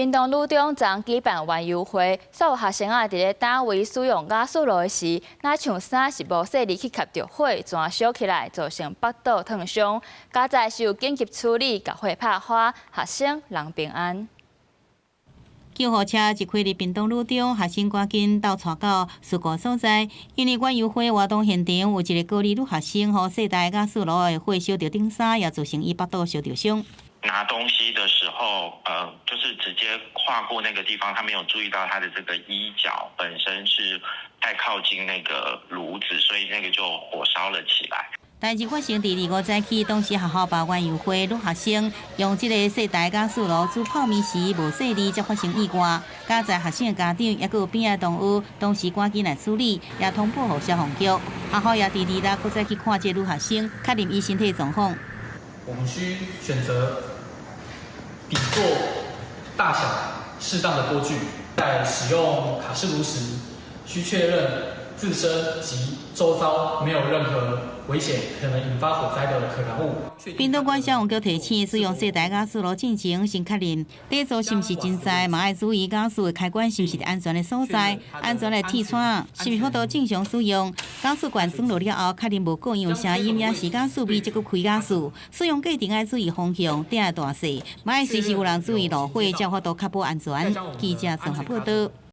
屏东女中昨举办园游会，所有学生啊伫咧单位使用雅士炉时，若唱衫是无细力去吸着火，全烧起来，造成腹肚烫伤。家在是紧急处理，甲火拍花，学生人平安。 救护车一开入屏东女中，学生赶紧倒带到事故所在。因为园游会活动现场有一个高二女学生，和世代雅士炉的火烧着顶衫，也造成伊腹肚烧着伤。拿东西的时候，就是直接跨过那个地方，他没有注意到他的这个衣角本身是太靠近那个炉子，所以那个就火烧了起来。 代志发生伫25早起，当时学校办园游会，女学生用这个世代雅士炉煮泡面时无细力，才发生意外。加在学生的家长，也有边仔动物，当时赶紧来处理，也通报给消防局。学校也伫26搁再去看这女学生，确认伊身体状况。我们需选择底座大小适当的锅具，在使用卡式炉时，需确认自身及周遭没有任何 危险可能引发火灾的可燃物。屏东县消防局提醒，使用世代雅士炉进前，先确认底座是毋是真在，嘛要注意雅士的开关是毋是安全的所在，安全的铁窗是毋是法度正常使用。雅士罐装落了后，确认无过样声音，也是雅士味，才阁开雅士。使用过程要注意风向、鼎的大小，嘛要随时有人注意路火，才有法度确保安全。记者综合报道。